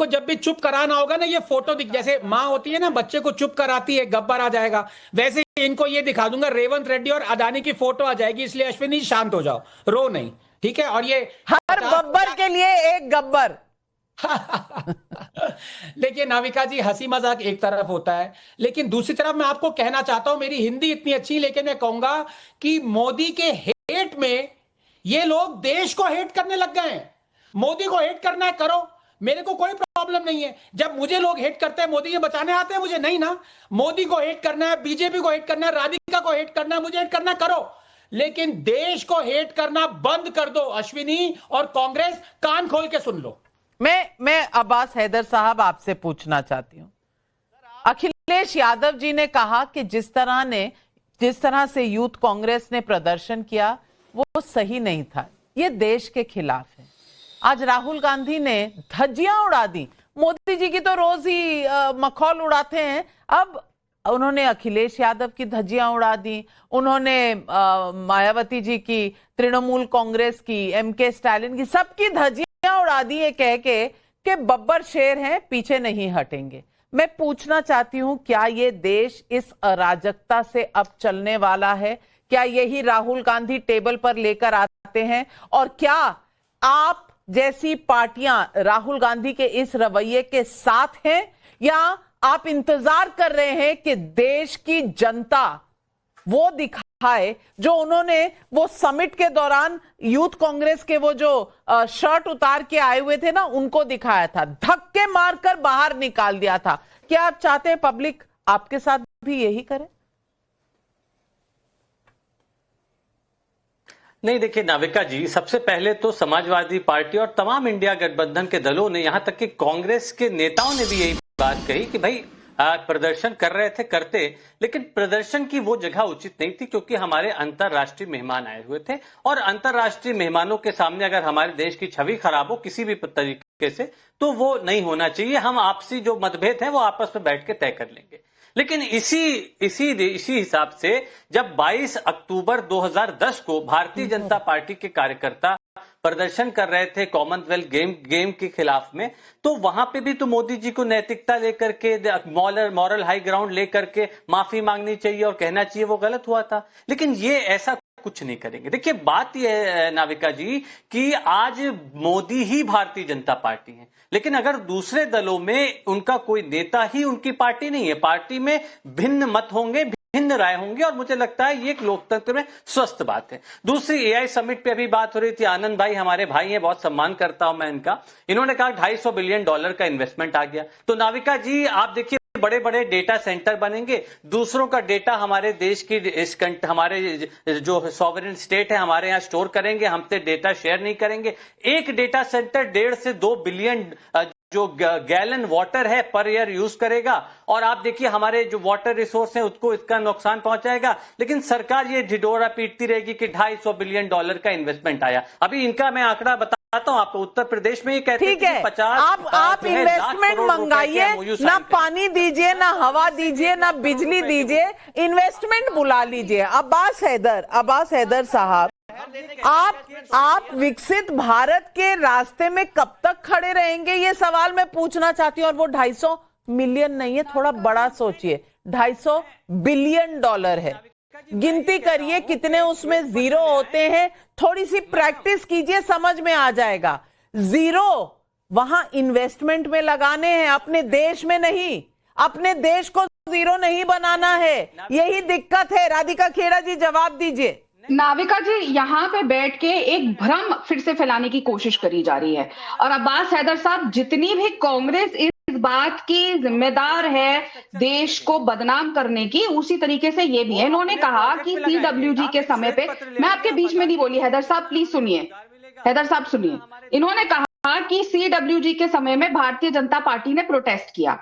इनको जब भी चुप कराना होगा ना, ये फोटो दिख, जैसे माँ होती है ना बच्चे को चुप कराती है, गब्बर आ जाएगा, वैसे इनको ये दिखा दूंगा, रेवंत रेड्डी और अदानी की फोटो आ जाएगी, इसलिए अश्विनी शांत हो जाओ, रो नहीं, ठीक है। और ये हर बब्बर के लिए एक गब्बर। लेकिन नाविका जी, हंसी मजाक एक तरफ होता है, लेकिन दूसरी तरफ मैं आपको कहना चाहता हूं, मेरी हिंदी इतनी अच्छी, लेकिन मैं कहूंगा कि मोदी के हेट में ये लोग देश को हेट करने लग गए हैं। मोदी को हेट करना है करो, मेरे को कोई प्रॉब्लम नहीं है। जब मुझे लोग हेट करते हैं, मोदी ये बचाने आते हैं मुझे नहीं ना। मोदी को हेट करना है, बीजेपी को हेट करना है, राधिका को हेट करना है, मुझे हेट करना करो, लेकिन देश को हेट करना बंद कर दो। अश्विनी और कांग्रेस, कान खोल के सुन लो। मैं अब्बास हैदर साहब आपसे पूछना चाहती हूं, अखिलेश यादव जी ने कहा कि जिस तरह से यूथ कांग्रेस ने प्रदर्शन किया वो सही नहीं था, ये देश के खिलाफ है। आज राहुल गांधी ने धज्जियां उड़ा दी, मोदी जी की तो रोज ही मखौल उड़ाते हैं, अब उन्होंने अखिलेश यादव की धज्जियां उड़ा दी, उन्होंने मायावती जी की, तृणमूल कांग्रेस की, एमके स्टालिन की, सबकी धज्जियां उड़ा दी है कह के कि बब्बर शेर हैं, पीछे नहीं हटेंगे। मैं पूछना चाहती हूं, क्या ये देश इस अराजकता से अब चलने वाला है? क्या यही राहुल गांधी टेबल पर लेकर आते हैं? और क्या आप जैसी पार्टियां राहुल गांधी के इस रवैये के साथ हैं, या आप इंतजार कर रहे हैं कि देश की जनता वो दिखाए जो उन्होंने वो समिट के दौरान यूथ कांग्रेस के वो जो शर्ट उतार के आए हुए थे ना, उनको दिखाया था, धक्के मारकर बाहर निकाल दिया था? क्या आप चाहते हैं पब्लिक आपके साथ भी यही करे? नहीं, देखिए नाविका जी, सबसे पहले तो समाजवादी पार्टी और तमाम इंडिया गठबंधन के दलों ने, यहां तक कि कांग्रेस के नेताओं ने भी यही बात कही कि भाई प्रदर्शन कर रहे थे करते, लेकिन प्रदर्शन की वो जगह उचित नहीं थी, क्योंकि हमारे अंतर्राष्ट्रीय मेहमान आए हुए थे, और अंतर्राष्ट्रीय मेहमानों के सामने अगर हमारे देश की छवि खराब हो किसी भी तरीके से, तो वो नहीं होना चाहिए। हम आपसी जो मतभेद हैं वो आपस में बैठ के तय कर लेंगे। लेकिन इसी हिसाब से जब 22 अक्टूबर 2010 को भारतीय जनता पार्टी के कार्यकर्ता प्रदर्शन कर रहे थे कॉमनवेल्थ गेम के खिलाफ में, तो वहां पे भी तो मोदी जी को नैतिकता लेकर के, मॉरल हाई ग्राउंड लेकर के माफी मांगनी चाहिए और कहना चाहिए वो गलत हुआ था। लेकिन ये ऐसा कुछ नहीं करेंगे। देखिए, बात यह है नाविका जी कि आज मोदी ही भारतीय जनता पार्टी है, लेकिन अगर दूसरे दलों में उनका कोई नेता ही उनकी पार्टी नहीं है, पार्टी में भिन्न मत होंगे, भिन्न राय होंगे, और मुझे लगता है ये एक लोकतंत्र में स्वस्थ बात है। दूसरी, एआई समिट पे अभी बात हो रही थी, आनंद भाई हमारे भाई हैं, बहुत सम्मान करता हूं मैं इनका, इन्होंने कहा $250 बिलियन का इन्वेस्टमेंट आ गया। तो नाविका जी, आप देखिए, बड़े बड़े डेटा सेंटर बनेंगे, दूसरों का डेटा हमारे देश की हमारे जो सॉवरेन स्टेट है हमारे यहाँ स्टोर करेंगे, हमसे डेटा शेयर नहीं करेंगे। एक डेटा सेंटर 1.5 से 2 बिलियन जो गैलन वाटर है पर ईयर यूज करेगा, और आप देखिए हमारे जो वाटर रिसोर्स हैं उसको इसका नुकसान पहुंचाएगा। लेकिन सरकार ये ढिढोरा पीटती रहेगी कि $250 बिलियन का इन्वेस्टमेंट आया। अभी इनका मैं आंकड़ा बताता हूं आपको, उत्तर प्रदेश में ये कहते हैं कि 50 आप इन्वेस्टमेंट मंगाइए, ना पानी दीजिए, ना हवा दीजिए, ना बिजली दीजिए, इन्वेस्टमेंट बुला लीजिए। अब्बास हैदर साहब, आप विकसित भारत के रास्ते में कब तक खड़े रहेंगे, ये सवाल मैं पूछना चाहती हूं। और वो 250 मिलियन नहीं है, थोड़ा बड़ा सोचिए, $250 बिलियन है। गिनती करिए कितने उसमें जीरो होते हैं, थोड़ी सी प्रैक्टिस कीजिए, समझ में आ जाएगा। जीरो वहां इन्वेस्टमेंट में लगाने हैं, अपने देश में नहीं। अपने देश को जीरो नहीं बनाना है, यही दिक्कत है। राधिका खेड़ा जी, जवाब दीजिए। नाविका जी, यहाँ पे बैठ के एक भ्रम फिर से फैलाने की कोशिश करी जा रही है, और अब्बास हैदर साहब, जितनी भी कांग्रेस इस बात की जिम्मेदार है देश को बदनाम करने की, उसी तरीके से ये भी है। इन्होंने कहा कि CWG के समय पे, मैं आपके बीच में नहीं बोली, हैदर साहब प्लीज सुनिए, हैदर साहब सुनिए। इन्होंने कहा कि CWG के समय में भारतीय जनता पार्टी ने प्रोटेस्ट किया,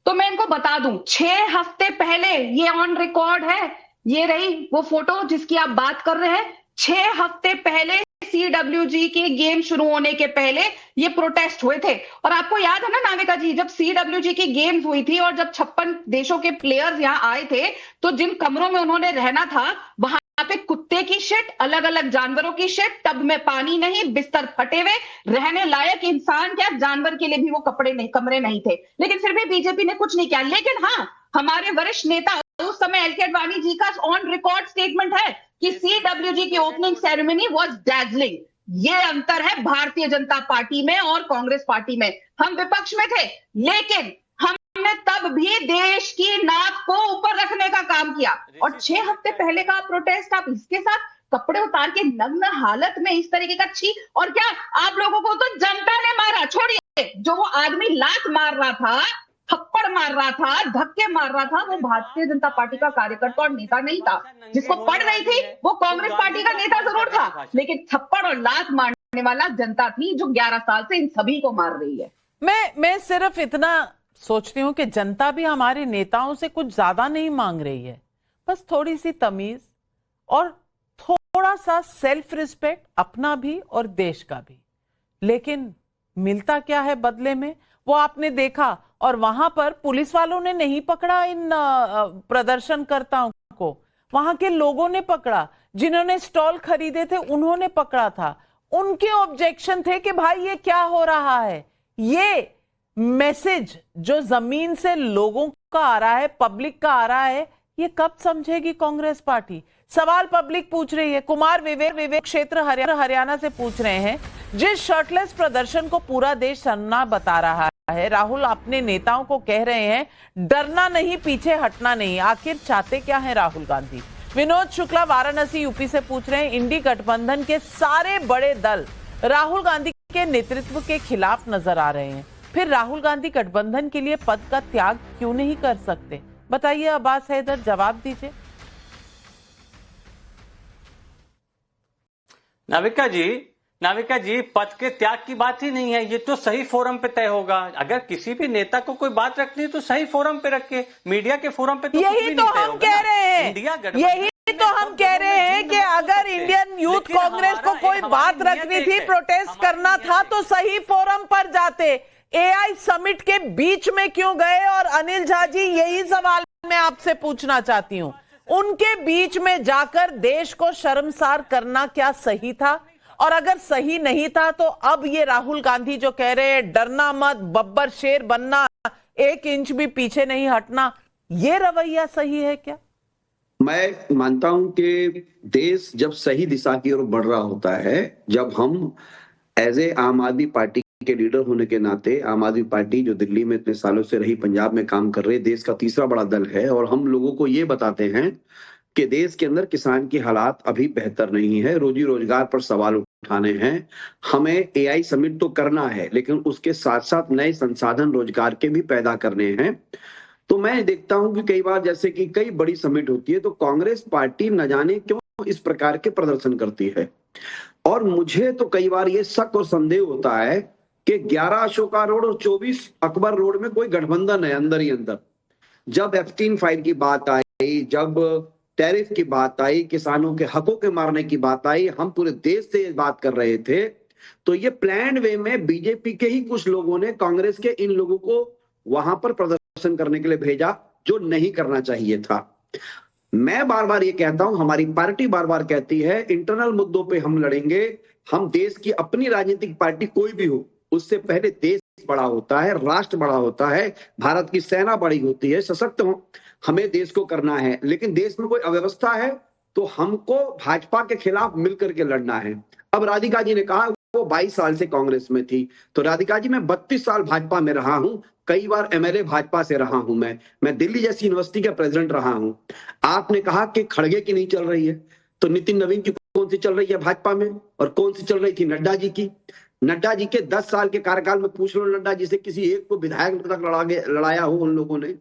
तो मैं इनको बता दूं, 6 हफ्ते पहले, ये ऑन रिकॉर्ड है, ये रही वो फोटो जिसकी आप बात कर रहे हैं, 6 हफ्ते पहले CWG के गेम शुरू होने के पहले ये प्रोटेस्ट हुए थे। और आपको याद है ना नाविका जी, जब CWG की गेम्स हुई थी और जब 56 देशों के प्लेयर्स यहाँ आए थे, तो जिन कमरों में उन्होंने रहना था, वहां पे कुत्ते की शिट, अलग अलग जानवरों की शिट, टब में पानी नहीं, बिस्तर फटे हुए, रहने लायक इंसान क्या जानवर के लिए भी वो कमरे नहीं थे, लेकिन फिर भी बीजेपी ने कुछ नहीं किया। लेकिन हाँ, हमारे वरिष्ठ नेता उस समय एल के अडवाणी जी का ऑन रिकॉर्ड स्टेटमेंट है कि CWG की ओपनिंग सेरेमनी वाज डैजलिंग। ये अंतर है भारतीय जनता पार्टी में और कांग्रेस पार्टी में। हम विपक्ष में थे, लेकिन हमने तब भी देश की नाक को ऊपर रखने का काम किया। और 6 हफ्ते पहले का प्रोटेस्ट, आप इसके साथ कपड़े उतार के नग्न हालत में इस तरीके का छी, और क्या आप लोगों को तो जनता ने मारा। छोड़िए, जो वो आदमी लात मार रहा था, थप्पड़ मार रहा था, धक्के मार रहा था, वो भारतीय जनता पार्टी का कार्यकर्ता और नेता नहीं था। जिसको पढ़ रही थी वो कांग्रेस पार्टी का नेता जरूर था, लेकिन थप्पड़ और लात मारने वाला जनता थी, जो 11 साल से इन सभी को मार रही है। मैं सिर्फ इतना सोचती हूँ कि जनता भी हमारे नेताओं से कुछ ज्यादा नहीं मांग रही है, बस थोड़ी सी तमीज और थोड़ा सा सेल्फ रिस्पेक्ट, अपना भी और देश का भी। लेकिन मिलता क्या है बदले में, वो आपने देखा। और वहां पर पुलिस वालों ने नहीं पकड़ा इन प्रदर्शनकर्ताओं को, वहां के लोगों ने पकड़ा, जिन्होंने स्टॉल खरीदे थे उन्होंने पकड़ा था। उनके ऑब्जेक्शन थे कि भाई ये क्या हो रहा है। ये मैसेज जो जमीन से लोगों का आ रहा है, पब्लिक का आ रहा है, ये कब समझेगी कांग्रेस पार्टी? सवाल पब्लिक पूछ रही है। कुमार विवेक क्षेत्र हरियाणा से पूछ रहे हैं, जिस शर्टलेस प्रदर्शन को पूरा देश सराहना बता रहा है, राहुल अपने नेताओं को कह रहे हैं डरना नहीं, पीछे हटना नहीं, आखिर चाहते क्या है राहुल गांधी? विनोद शुक्ला वाराणसी यूपी से पूछ रहे हैं, इंडी गठबंधन के सारे बड़े दल राहुल गांधी के नेतृत्व के खिलाफ नजर आ रहे हैं, फिर राहुल गांधी गठबंधन के लिए पद का त्याग क्यों नहीं कर सकते? बताइए अब्बास हैदर, जवाब दीजिए। नाविका जी, पद के त्याग की बात ही नहीं है, ये तो सही फोरम पे तय होगा। अगर किसी भी नेता को कोई बात रखनी है तो सही फोरम पे रखे, मीडिया के फोरम पे तो यही तो हम कह रहे हैं, यही तो हम कह रहे हैं कि अगर इंडियन यूथ कांग्रेस को कोई बात रखनी थी, प्रोटेस्ट करना था, तो सही फोरम पर जाते। AI समिट के बीच में क्यों गए? और अनिल झा जी, यही सवाल मैं आपसे पूछना चाहती हूं, उनके बीच में जाकर देश को शर्मसार करना क्या सही था? और अगर सही नहीं था तो अब ये राहुल गांधी जो कह रहे हैं डरना मत, बब्बर शेर बनना, 1 इंच भी पीछे नहीं हटना, ये रवैया सही है क्या? मैं मानता हूं कि देश जब सही दिशा की ओर बढ़ रहा होता है, जब हम एज ए आम आदमी पार्टी के लीडर होने के नाते, आम आदमी पार्टी जो दिल्ली में इतने सालों से रही, पंजाब में काम कर रहे, देश का तीसरा बड़ा दल है, और हम लोगों को ये बताते हैं कि देश के अंदर किसान की हालात अभी बेहतर नहीं है, रोजी रोजगार पर सवाल उठाने हैं, हमें AI समिट तो करना है, लेकिन उसके साथ साथ नए संसाधन रोजगार के भी पैदा करने हैं। तो मैं देखता हूं कि कई बार जैसे कि कई बड़ी समिट होती है तो कांग्रेस पार्टी न जाने क्यों इस प्रकार के प्रदर्शन करती है, और मुझे तो कई बार ये शक और संदेह होता है कि 11 अशोका रोड और 24 अकबर रोड में कोई गठबंधन है अंदर ही अंदर। जब F-15 की बात आई, जब टैरिफ की बात आई, किसानों के हकों के मारने की बात आई, हम पूरे देश से बात कर रहे थे, तो ये प्लान्ड वे में बीजेपी के ही कुछ लोगों ने कांग्रेस के इन लोगों को वहां पर प्रदर्शन करने के लिए भेजा, जो नहीं करना चाहिए था। मैं बार बार ये कहता हूं, हमारी पार्टी बार बार कहती है इंटरनल मुद्दों पे हम लड़ेंगे। हम देश की अपनी राजनीतिक पार्टी कोई भी हो, उससे पहले देश बड़ा होता है, राष्ट्र बड़ा होता है, भारत की सेना बड़ी होती है, सशक्त हो, हमें देश को करना है। लेकिन देश में कोई अव्यवस्था है तो हमको भाजपा के खिलाफ मिलकर के लड़ना है। अब राधिका जी ने कहा वो 22 साल से कांग्रेस में थी, तो राधिका जी मैं 32 साल भाजपा में रहा हूं, कई बार MLA भाजपा से रहा हूं, मैं दिल्ली जैसी यूनिवर्सिटी का प्रेसिडेंट रहा हूं। आपने कहा कि खड़गे की नहीं चल रही है, तो नितिन नवीन की कौन सी चल रही है भाजपा में, और कौन सी चल रही थी नड्डा जी की? नड्डा जी के 10 साल के कार्यकाल में पूछ लो, नड्डा जी से किसी एक को विधायक तक लड़ाया हो उन लोगों ने?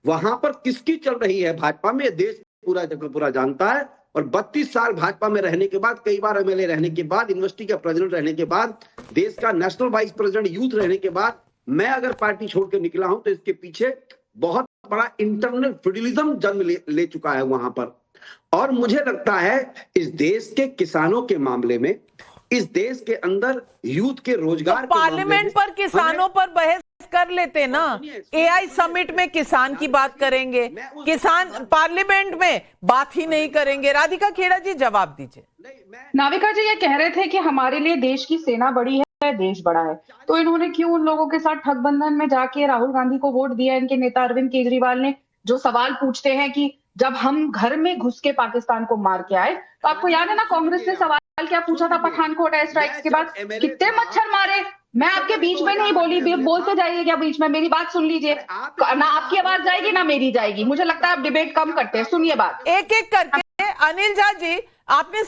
वहां पर किसकी चल रही है भाजपा में, देश पूरा जानता है। और 32 साल भाजपा में रहने के बाद, कई बार MLA रहने के बाद, यूनिवर्सिटी का प्रेसिडेंट रहने के बाद, देश का नेशनल वाइस प्रेसिडेंट यूथ रहने के बाद, मैं अगर पार्टी छोड़ के निकला हूं तो इसके पीछे बहुत बड़ा इंटरनल फेडरलिज्म जन्म ले चुका है वहां पर। और मुझे लगता है इस देश के किसानों के मामले में, इस देश के अंदर यूथ के रोजगार तो पार्लियामेंट पर किसानों पर बहस कर लेते ना। एआई समिट में किसान की बात करेंगे, किसान पार्लियामेंट में बात ही नहीं करेंगे। राधिका खेड़ा जी जवाब दीजिए। नाविका जी ये कह रहे थे कि हमारे लिए देश की सेना बड़ी है, देश बड़ा है, तो इन्होंने क्यों उन लोगों के साथ ठगबंधन में जाके राहुल गांधी को वोट दिया? इनके नेता अरविंद केजरीवाल ने जो सवाल पूछते हैं कि जब हम घर में घुस के पाकिस्तान को मार के आए, तो आपको याद है ना कांग्रेस ने सवाल क्या पूछा था पठानकोट एयर स्ट्राइक्स के बाद? कितने मच्छर मारे? मैं आपके बीच में नहीं बोली, बोलते जाइए क्या बीच में? मेरी बात सुन लीजिए, ना आपकी आवाज जाएगी ना मेरी जाएगी। मुझे लगता है आप डिबेट कम करते हैं, सुनिए बात एक एक करके। अनिल झा जी, आपने